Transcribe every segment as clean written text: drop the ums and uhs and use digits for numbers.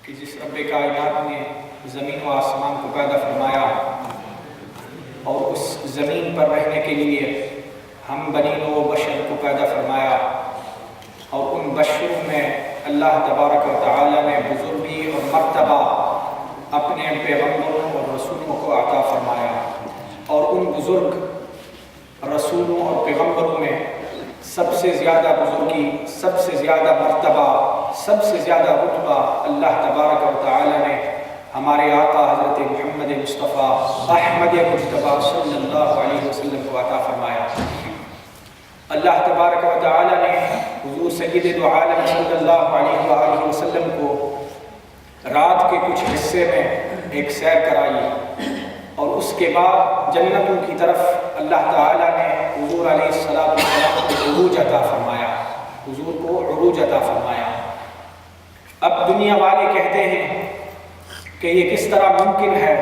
کہ جس رب کائنات نے زمین و آسمان کو پیدا فرمایا اور اس زمین پر رہنے کے لیے ہم بنی نوع بشر کو پیدا فرمایا، اور ان بشروں میں اللہ تبارک و تعالی نے بزرگی اور مرتبہ اپنے پیغمبروں اور رسولوں کو عطا فرمایا، اور ان بزرگ رسولوں اور پیغمبروں میں سب سے زیادہ بزرگی، سب سے زیادہ مرتبہ، سب سے زیادہ رتبہ اللہ تبارک و تعالی نے ہمارے آقا حضرت محمد مصطفیٰ احمد مجتبیٰ صلی اللہ علیہ وسلم کو عطا فرمایا۔ اللہ تبارک و تعالی نے حضور سید دو عالم صلی اللہ علیہ وآلہ وسلم کو رات کے کچھ حصے میں ایک سیر کرائی، اور اس کے بعد جنتوں کی طرف اللہ تعالیٰ نے حضور علیہ السلام کو عروج عطا فرمایا، حضور کو عروج عطا فرمایا۔ اب دنیا والے کہتے ہیں کہ یہ کس طرح ممکن ہے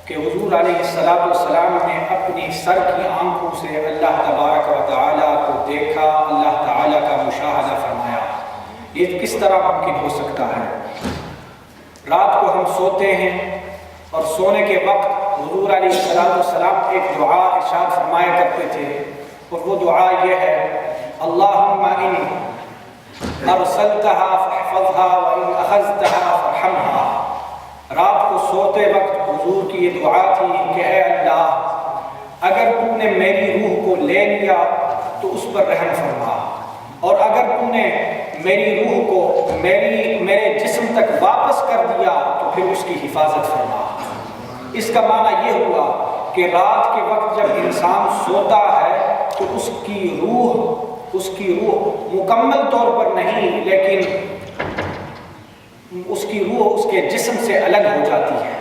کہ حضور علیہ السلام نے اپنی سر کی آنکھوں سے اللہ تبارک و تعالیٰ کو دیکھا، اللہ تعالیٰ کا مشاہدہ فرمایا، یہ کس طرح ممکن ہو سکتا ہے؟ رات کو ہم سوتے ہیں اور سونے کے وقت حضور علیہ السلام ایک دعا ارشاد فرمایا کرتے تھے، اور وہ دعا یہ ہے: اللہم ان ارسلتہا فاحفظہا وان اخذتہا فرحمہا۔ رات کو سوتے وقت حضور کی یہ دعا تھی کہ اے اللہ، اگر تو نے میری روح کو لے لیا تو اس پر رحم فرما، اور اگر تو نے میری روح کو میرے جسم تک واپس کر دیا تو پھر اس کی حفاظت فرما۔ اس کا معنی یہ ہوا کہ رات کے وقت جب انسان سوتا ہے تو اس کی روح مکمل طور پر نہیں، لیکن اس کی روح اس کے جسم سے الگ ہو جاتی ہے،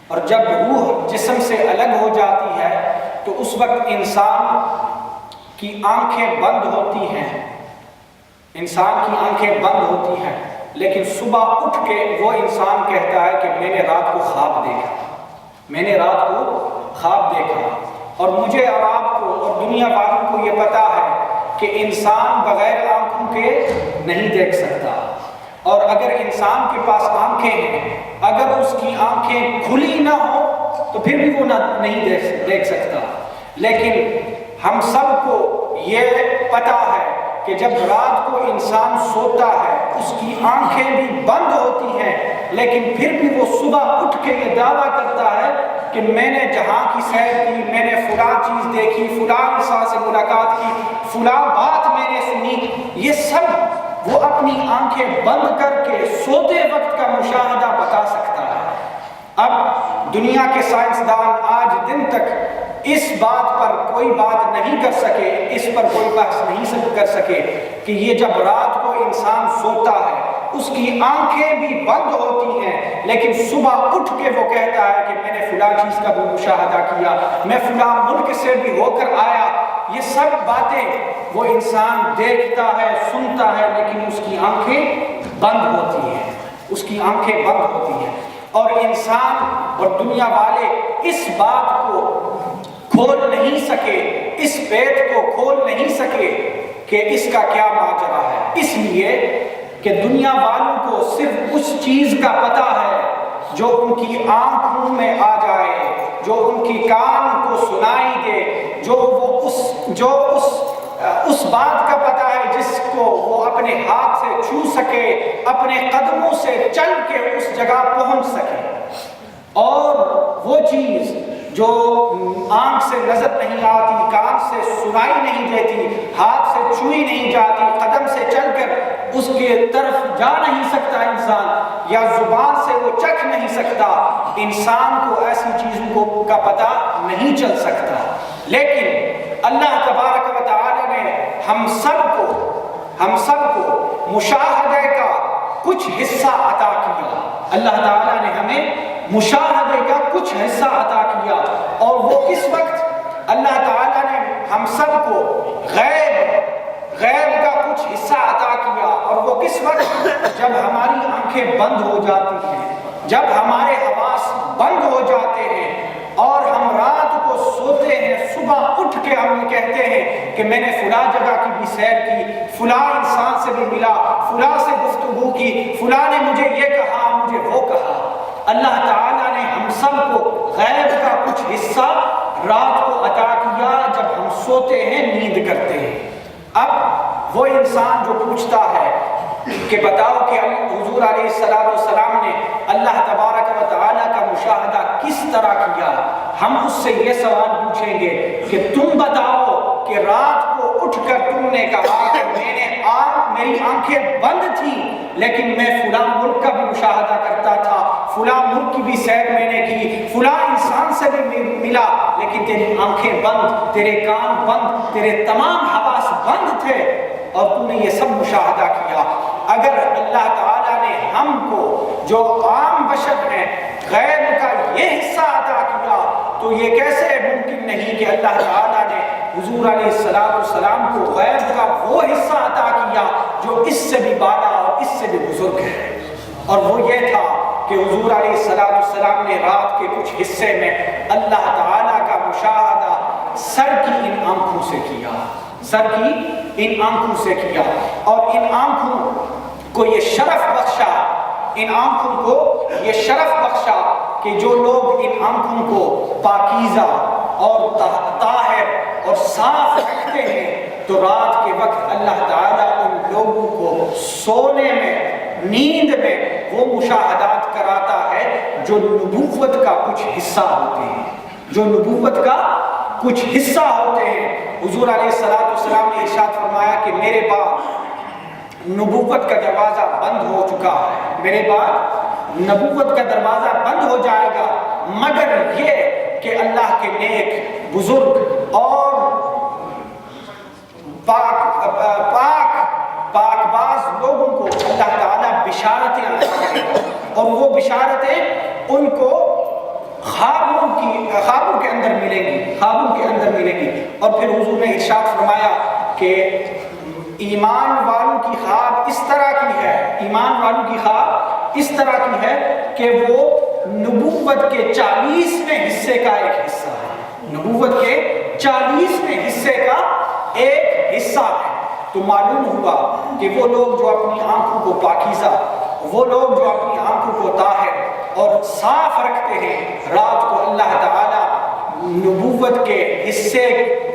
اور جب روح جسم سے الگ ہو جاتی ہے تو اس وقت انسان کی آنکھیں بند ہوتی ہیں، لیکن صبح اٹھ کے وہ انسان کہتا ہے کہ میں نے رات کو خواب دیکھا، اور مجھے اور آپ کو اور دنیا والوں کو یہ پتا ہے کہ انسان بغیر آنکھوں کے نہیں دیکھ سکتا، اور اگر انسان کے پاس آنکھیں ہیں، اگر اس کی آنکھیں کھلی نہ ہو تو پھر بھی وہ نہیں دیکھ سکتا۔ لیکن ہم سب کو یہ پتا ہے کہ جب رات کو انسان سوتا ہے اس کی آنکھیں بھی بند ہوتی ہیں، لیکن پھر بھی وہ صبح اٹھ کے یہ دعویٰ کرتا ہے کہ میں نے جہاں کی سیر کی، میں نے فلاں چیز دیکھی، فلاں انسان سے ملاقات کی، فلاں بات میں نے سنی، یہ سب وہ اپنی آنکھیں بند کر کے سوتے وقت کا مشاہدہ بتا سکتا ہے۔ اب دنیا کے سائنسدان آج دن تک اس بات پر کوئی بات نہیں کر سکے، اس پر کوئی بحث نہیں کر سکے کہ یہ جب رات کو انسان سوتا ہے اس کی آنکھیں بھی بند ہوتی ہیں، لیکن صبح اٹھ کے وہ کہتا ہے کہ میں نے فلاں چیز کا بھی مشاہدہ کیا، میں فلاں ملک سے بھی ہو کر آیا۔ یہ سب باتیں وہ انسان دیکھتا ہے، سنتا ہے، لیکن اس کی آنکھیں بند ہوتی ہیں، اور انسان اور دنیا والے اس بات کو کھول نہیں سکے، اس پیٹ کو کھول نہیں سکے کہ اس کا کیا ماجرا ہے، اس لیے کہ دنیا والوں کو صرف اس چیز کا پتہ ہے جو ان کی آنکھوں میں آ جائے، جو ان کی کان کو سنائی دے، جو اس بات کا پتہ ہے جس کو وہ اپنے ہاتھ سے چھو سکے، اپنے قدموں سے چل کے اس جگہ پہنچ سکے۔ اور وہ چیز جو آنکھ سے نظر نہیں آتی، کان سے سنائی نہیں دیتی، ہاتھ سے چھوئی نہیں جاتی، قدم سے چل کر اس کے طرف جا نہیں سکتا انسان، یا زبان سے وہ چکھ نہیں سکتا، انسان کو ایسی چیزوں کا پتہ نہیں چل سکتا۔ لیکن اللہ تبارک و تعالی نے ہم سب کو مشاہدے کا کچھ حصہ عطا کیا، اللہ تعالی نے ہمیں مشاہدے کا کچھ حصہ عطا کیا، اور وہ کس وقت اللہ تعالیٰ نے ہم سب کو غیب کا کچھ حصہ عطا کیا، اور وہ کس وقت جب ہماری آنکھیں بند ہو جاتی ہیں، جب ہمارے حواس بند ہو جاتے ہیں اور ہم رات کو سوتے ہیں، صبح اٹھ کے ہم یہ کہتے ہیں کہ میں نے فلاں جگہ کی بھی سیر کی، فلاں انسان سے بھی ملا، فلاں سے گفتگو گفتگو کی، فلاں نے مجھے یہ کہا، مجھے وہ کہا۔ اللہ تعالیٰ نے ہم سب کو غیب کا کچھ حصہ رات کو عطا کیا جب ہم سوتے ہیں، نیند کرتے ہیں۔ اب وہ انسان جو پوچھتا ہے کہ بتاؤ کہ حضور علیہ السلام نے اللہ تبارک و تعالیٰ کا مشاہدہ کس طرح کیا، ہم اس سے یہ سوال پوچھیں گے کہ تم بتاؤ کہ رات کو اٹھ کر تم نے کہا کہ میری آنکھیں بند تھی لیکن میں فلاں ملک کا بھی مشاہدہ کرتا تھا، فلاں ملک کی بھی سیر میں نے کی، فلاں انسان سے بھی ملا، لیکن تیری آنکھیں بند، تیرے کان بند، تیرے تمام حواس بند تھے اور تو نے یہ سب مشاہدہ کیا۔ اگر اللہ تعالیٰ نے ہم کو جو عام بشر ہیں غیب کا یہ حصہ عطا کیا تو یہ کیسے ممکن نہیں کہ اللہ تعالیٰ نے حضور علیہ السلام کو غیب کا وہ حصہ عطا کیا جو اس سے بھی بالا اور اس سے بھی بزرگ ہے۔ اور وہ یہ تھا کہ حضور علیہ السلام نے رات کے کچھ حصے میں اللہ تعالیٰ کا مشاہدہ سر کی ان آنکھوں سے کیا، سر کی ان آنکھوں سے کیا، اور ان آنکھوں کو یہ شرف بخشا، ان آنکھوں کو یہ شرف بخشا کہ جو لوگ ان آنکھوں کو پاکیزہ اور طاہر اور صاف رکھتے ہیں تو رات کے وقت اللہ تعالیٰ ان لوگوں کو سونے میں، نیند میں وہ مشاہدات کراتا ہے جو نبوت کا کچھ حصہ ہوتے ہیں، جو نبوت کا کچھ حصہ ہوتے ہیں۔ حضور علیہ السلام نے ارشاد فرمایا کہ میرے بعد نبوت کا دروازہ بند ہو چکا ہے، میرے بعد نبوت کا دروازہ بند ہو جائے گا مگر یہ کہ اللہ کے نیک، بزرگ اور پاک باز لوگوں کو اللہ تعالیٰ بشارتیں عطا کرے گا، اور وہ بشارتیں ان کو خوابوں کے اندر ملیں گی، خوابوں کے اندر ملیں گی۔ اور پھر حضور نے ارشاد فرمایا کہ ایمان والوں کی خواب اس طرح کی ہے، ایمان والوں کی خواب اس طرح کی ہے کہ وہ نبوت کے 40ویں حصے کا ایک حصہ ہے، نبوت کے 40ویں حصے کا ایک حصہ ہے۔ تو معلوم ہوا کہ وہ لوگ جو اپنی آنکھوں کو پاکیزہ، وہ لوگ جو اپنی آنکھوں کو طاہر اور صاف رکھتے ہیں، رات کو اللہ تعالیٰ نبوت کے حصے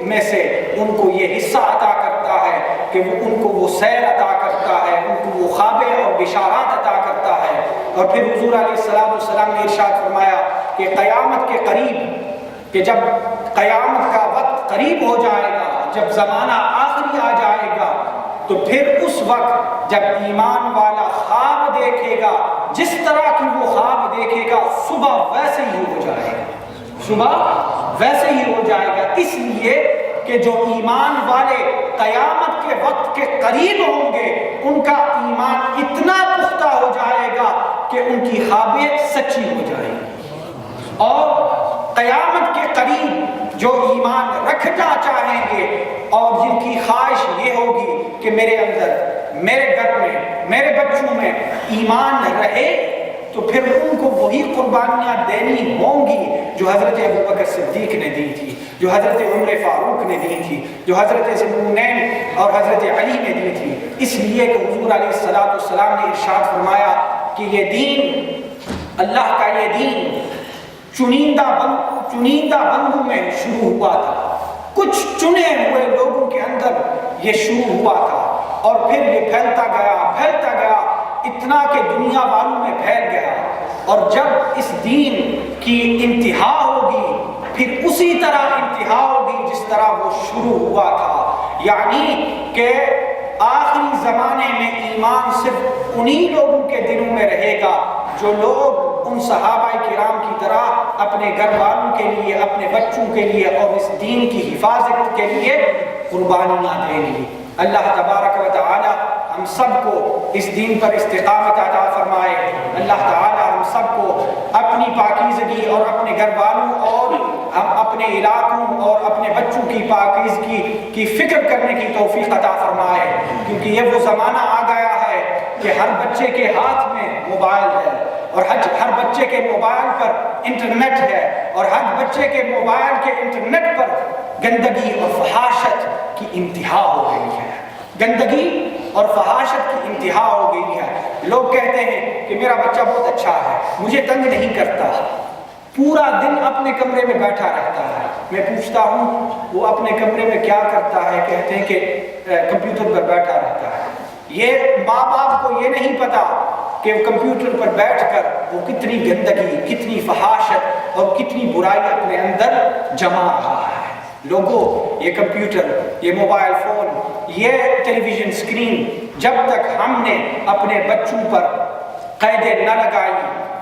میں سے ان کو یہ حصہ عطا کرتا ہے کہ ان کو وہ سیر عطا کرتا ہے، ان کو وہ خوابیں اور بشارات عطا کرتا ہے۔ اور پھر حضور علیہ السلام نے ارشاد فرمایا کہ قیامت کے قریب، کہ جب قیامت کا وقت قریب ہو جائے گا، جب زمانہ آخری آ جائے گا تو پھر اس وقت جب ایمان والا خواب دیکھے گا، جس طرح کی وہ خواب دیکھے گا صبح ویسے ہی ہو جائے گا، صبح ویسے ہی ہو جائے گا، اس لیے کہ جو ایمان والے قیامت کے وقت کے قریب ہوں گے ان کا ایمان اتنا پختہ ہو جائے گا کہ ان کی خوابیں سچی ہو جائیں گی۔ اور قیامت کے قریب جو ایمان رکھنا چاہیں گے اور جن کی خواہش یہ ہوگی کہ میرے اندر، میرے گھر میں، میرے بچوں میں ایمان رہے، تو پھر ان کو وہی قربانیاں دینی ہوں گی جو حضرت ابوبکر صدیق نے دی تھی، جو حضرت عمر فاروق نے دی تھی، جو حضرت ذوالنورین اور حضرت علی نے دی تھی۔ اس لیے کہ حضور علیہ السلام نے ارشاد فرمایا کہ یہ دین، اللہ کا یہ دین چنیدہ بندوں میں شروع ہوا تھا، کچھ چنے ہوئے لوگوں کے اندر یہ شروع ہوا تھا، اور پھر یہ پھیلتا گیا اتنا کہ دنیا والوں میں پھیل گیا، اور جب اس دین کی انتہا ہوگی پھر اسی طرح انتہا ہوگی جس طرح وہ شروع ہوا تھا، یعنی کہ آخری زمانے میں ایمان صرف انہی لوگوں کے دلوں میں رہے گا جو لوگ ان صحابہ کرام کی طرح اپنے گھر والوں کے لیے، اپنے بچوں کے لیے اور اس دین کی حفاظت کے لیے قربانیاں دیں گے۔ اللہ تبارک و تعالی ہم سب کو اس دین پر استقامت عطا فرمائے۔ اللہ تعالی ہم سب کو اپنی پاکیزگی اور اپنے گھر والوں اور ہم اپنے علاقوں اور اپنے بچوں کی پاکیزگی کی فکر کرنے کی توفیق عطا فرمائے، کیونکہ یہ وہ زمانہ آ گیا ہے کہ ہر بچے کے ہاتھ میں موبائل ہے، اور ہر بچے کے موبائل پر انٹرنیٹ ہے، اور ہر بچے کے موبائل کے انٹرنیٹ پر گندگی اور فحاشت کی انتہا ہو گئی ہے۔ گندگی اور فحاشت کی انتہا ہو گئی ہے۔ لوگ کہتے ہیں کہ میرا بچہ بہت اچھا ہے، مجھے تنگ نہیں کرتا، پورا دن اپنے کمرے میں بیٹھا رہتا ہے۔ میں پوچھتا ہوں وہ اپنے کمرے میں کیا کرتا ہے؟ کہتے ہیں کہ کمپیوٹر پر بیٹھا رہتا ہے۔ یہ ماں باپ کو یہ نہیں پتا کہ کمپیوٹر پر بیٹھ کر وہ کتنی گندگی، کتنی فحاشت اور کتنی برائی اپنے اندر جما رہا ہے۔ لوگوں، یہ کمپیوٹر، یہ موبائل فون، یہ ٹیلی ویژن اسکرین، جب تک ہم نے اپنے بچوں پر قیدیں نہ لگائی،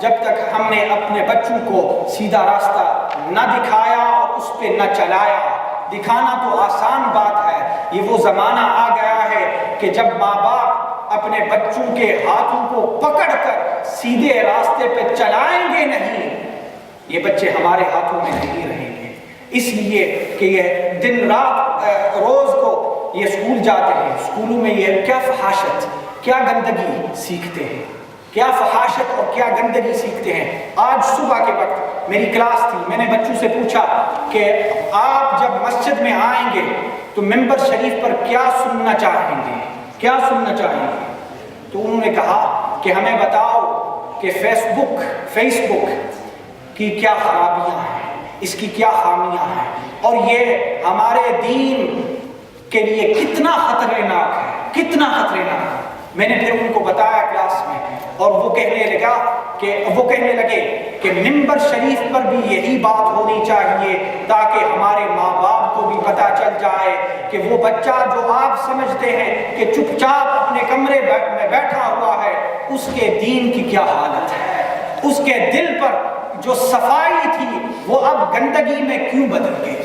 جب تک ہم نے اپنے بچوں کو سیدھا راستہ نہ دکھایا اور اس پہ نہ چلایا، دکھانا تو آسان بات ہے، یہ وہ زمانہ آ گیا ہے کہ جب ماں باپ اپنے بچوں کے ہاتھوں کو پکڑ کر سیدھے راستے پہ چلائیں گے نہیں، یہ بچے ہمارے ہاتھوں میں نہیں رہیں گے۔ اس لیے کہ یہ دن رات روز کو یہ اسکول جاتے ہیں، اسکولوں میں یہ کیا فحاشت، کیا گندگی سیکھتے ہیں، کیا فحاشت اور کیا گندگی سیکھتے ہیں۔ آج صبح کے وقت میری کلاس تھی، میں نے بچوں سے پوچھا کہ آپ جب مسجد میں آئیں گے تو ممبر شریف پر کیا سننا چاہیں گے، کیا سننا چاہیں گے؟ تو انہوں نے کہا کہ ہمیں بتاؤ کہ فیس بک کی کیا خرابیاں ہیں، اس کی کیا خامیاں ہیں، اور یہ ہمارے دین کے لیے کتنا خطرناک ہے، کتنا خطرناک ہے۔ میں نے پھر ان کو بتایا کلاس میں، اور وہ کہنے لگے کہ ممبر شریف پر بھی یہی بات ہونی چاہیے تاکہ ہمارے ماں باپ کو بھی پتہ چل جائے کہ وہ بچہ جو آپ سمجھتے ہیں کہ چپ چاپ اپنے کمرے میں بیٹھا ہوا ہے، اس کے دین کی کیا حالت ہے، اس کے دل پر جو صفائی تھی وہ اب گندگی میں کیوں بدل گئی،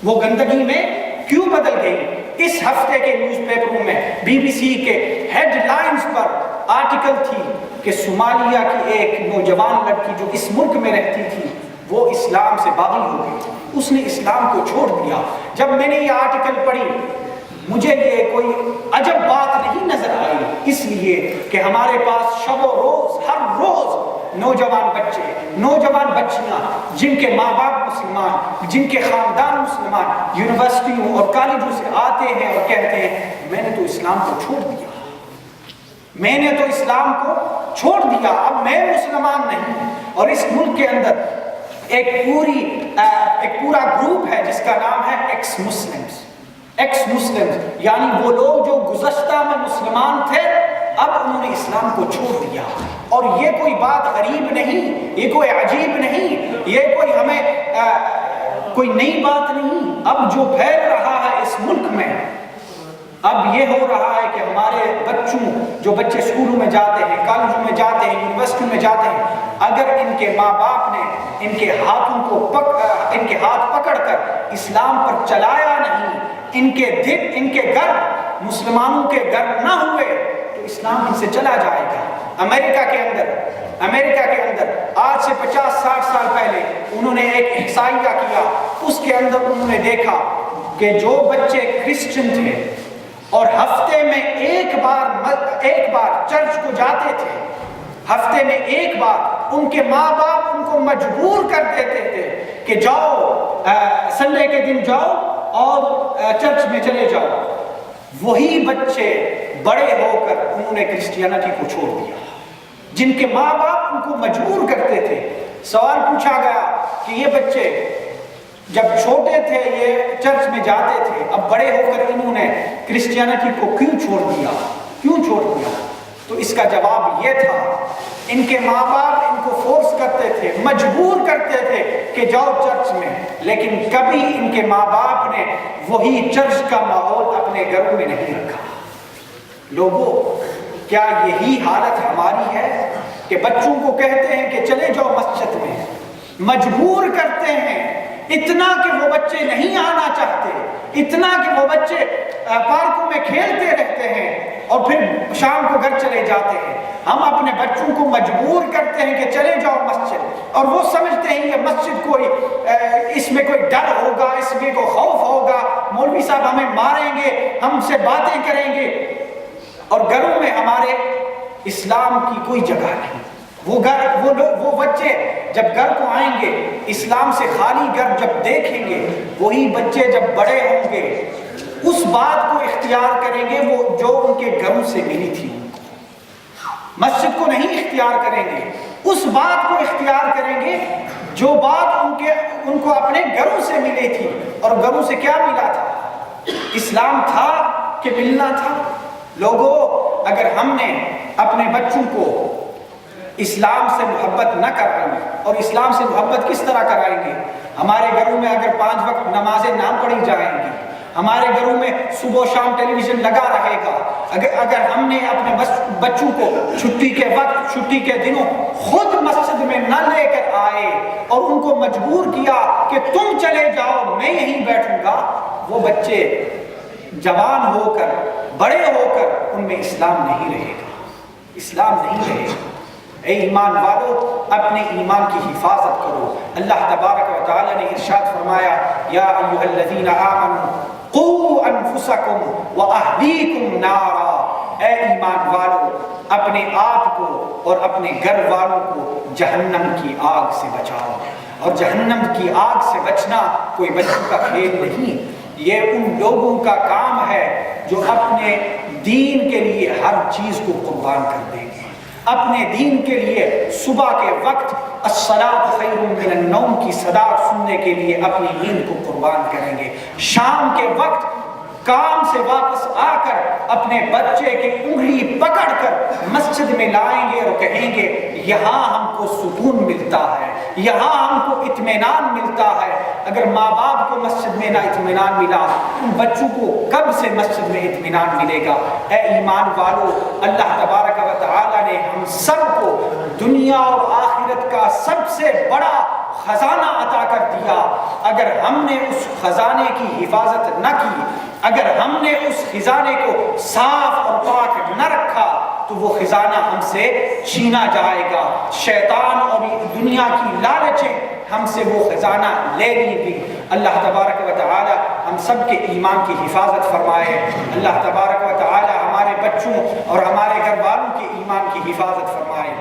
وہ گندگی میں کیوں بدل گئی۔ اس ہفتے کے نیوز پیپروں میں BBC کے ہیڈ لائنز پر آرٹیکل تھی کہ صومالیہ کی ایک نوجوان لڑکی جو اس ملک میں رہتی تھی وہ اسلام سے باغی ہو گئی، اس نے اسلام کو چھوڑ دیا۔ جب میں نے یہ آرٹیکل پڑھی مجھے یہ کوئی عجب بات نہیں نظر آئی، اس لیے کہ ہمارے پاس شب و روز ہر روز نوجوان بچے، نوجوان بچیاں جن کے ماں باپ مسلمان، جن کے خاندان مسلمان، یونیورسٹیوں اور کالجوں سے آتے ہیں اور کہتے ہیں میں نے تو اسلام کو چھوڑ دیا، میں نے تو اسلام کو چھوڑ دیا، اب میں مسلمان نہیں۔ اور اس ملک کے اندر ایک پورا گروپ ہے جس کا نام ہے ایکس مسلمز، یعنی وہ لوگ جو گزشتہ میں مسلمان تھے اب انہوں نے اسلام کو چھوڑ دیا۔ اور یہ کوئی بات غریب نہیں، یہ کوئی عجیب نہیں، یہ کوئی ہمیں کوئی نئی بات نہیں۔ اب جو پھیل رہا ہے اس ملک میں، اب یہ ہو رہا ہے کہ ہمارے بچوں، جو بچے اسکولوں میں جاتے ہیں، کالجوں میں جاتے ہیں، یونیورسٹیوں میں جاتے ہیں، اگر ان کے ماں باپ نے ان کے ہاتھ پکڑ کر اسلام پر چلایا نہیں، ان کے گھر مسلمانوں کے گھر نہ ہوئے تو اسلام ان سے چلا جائے گا۔ امریکہ کے اندر آج سے 50-60 سال پہلے انہوں نے ایک احصائیہ کیا، اس کے اندر انہوں نے دیکھا کہ جو بچے کرسچن تھے اور ہفتے میں ایک بار چرچ کو جاتے تھے، ہفتے میں ایک بار ان کے ماں باپ ان کو مجبور کر دیتے تھے کہ جاؤ سنڈے کے دن جاؤ اور چرچ میں چلے جاؤ، وہی بچے بڑے ہو کر انہوں نے کرسچینٹی کو چھوڑ دیا، جن کے ماں باپ ان کو مجبور کرتے تھے۔ سوال پوچھا گیا کہ یہ بچے جب چھوٹے تھے یہ چرچ میں جاتے تھے، اب بڑے ہو کر انہوں نے کرسچینٹی کو کیوں چھوڑ دیا؟ تو اس کا جواب یہ تھا، ان کے ماں باپ ان کو فورس کرتے تھے، مجبور کرتے تھے کہ جاؤ چرچ میں، لیکن کبھی ان کے ماں باپ نے وہی چرچ کا ماحول اپنے گھروں میں نہیں رکھا۔ لوگوں، کیا یہی حالت ہماری ہے کہ بچوں کو کہتے ہیں کہ چلے جاؤ مسجد میں، مجبور کرتے ہیں، اتنا کہ وہ بچے نہیں آنا چاہتے، اتنا کہ وہ بچے پارکوں میں کھیلتے رہتے ہیں اور پھر شام کو گھر چلے جاتے ہیں۔ ہم اپنے بچوں کو مجبور کرتے ہیں کہ چلے جاؤ مسجد، اور وہ سمجھتے ہیں کہ مسجد اس میں کوئی ڈر ہوگا، اس میں کوئی خوف ہوگا، مولوی صاحب ہمیں ماریں گے، ہم سے باتیں کریں گے، اور گھروں میں ہمارے اسلام کی کوئی جگہ نہیں۔ وہ بچے جب گھر کو آئیں گے، اسلام سے خالی گھر جب دیکھیں گے، وہی بچے جب بڑے ہوں گے اس بات کو اختیار کریں گے وہ جو ان کے گھروں سے ملی تھی. مسجد کو نہیں اختیار کریں گے, اس بات کو اختیار کریں گے جو بات ان کو اپنے گھروں سے ملی تھی. اور گھروں سے کیا ملا تھا؟ اسلام تھا کہ ملنا تھا. لوگوں, اگر ہم نے اپنے بچوں کو اسلام سے محبت نہ کرائیں گے, اور اسلام سے محبت کس طرح کرائیں گے؟ ہمارے گھروں میں اگر 5 وقت نمازیں نہ پڑھی جائیں گی, ہمارے گھروں میں صبح و شام ٹیلی ویژن لگا رہے گا, اگر ہم نے اپنے بچوں کو چھٹی کے وقت, چھٹی کے دنوں خود مسجد میں نہ لے کر آئے اور ان کو مجبور کیا کہ تم چلے جاؤ میں یہیں بیٹھوں گا, وہ بچے جوان ہو کر, بڑے ہو کر ان میں اسلام نہیں رہے گا, اسلام نہیں رہے گا. اے ایمان والو, اپنے ایمان کی حفاظت کرو. اللہ تبارک و تعالی نے ارشاد فرمایا, یا ایھا الذین آمنوا قوا انفسکم واہلیکم نارا. اے ایمان والو, اپنے آپ کو اور اپنے گھر والوں کو جہنم کی آگ سے بچاؤ. اور جہنم کی آگ سے بچنا کوئی بچوں کا کھیل نہیں, یہ ان لوگوں کا کام ہے جو اپنے دین کے لیے ہر چیز کو قربان کر دیں گے. اپنے دین کے لیے صبح کے وقت الصلاۃ خیر من النوم کی صدا سننے کے لیے اپنی نیند کو قربان کریں گے. شام کے وقت کام سے واپس آ کر اپنے بچے کی انگلی پکڑ کر مسجد میں لائیں گے اور کہیں گے یہاں ہم کو سکون ملتا ہے, یہاں ہم کو اطمینان ملتا ہے. اگر ماں باپ کو مسجد میں نہ اطمینان ملا, ان بچوں کو کب سے مسجد میں اطمینان ملے گا؟ اے ایمان والو, اللہ تبارک و تعالی نے ہم سب کو دنیا اور آخرت کا سب سے بڑا خزانہ عطا کر دیا. اگر ہم نے اس خزانے کی حفاظت نہ کی, اگر ہم نے اس خزانے کو صاف اور پاک نہ رکھا, تو وہ خزانہ ہم سے چھینا جائے گا. شیطان اور دنیا کی لالچیں ہم سے وہ خزانہ لے لیں گی. اللہ تبارک و تعالی ہم سب کے ایمان کی حفاظت فرمائے. اللہ تبارک و تعالی ہمارے بچوں اور ہمارے گھر والوں کے ایمان کی حفاظت فرمائے.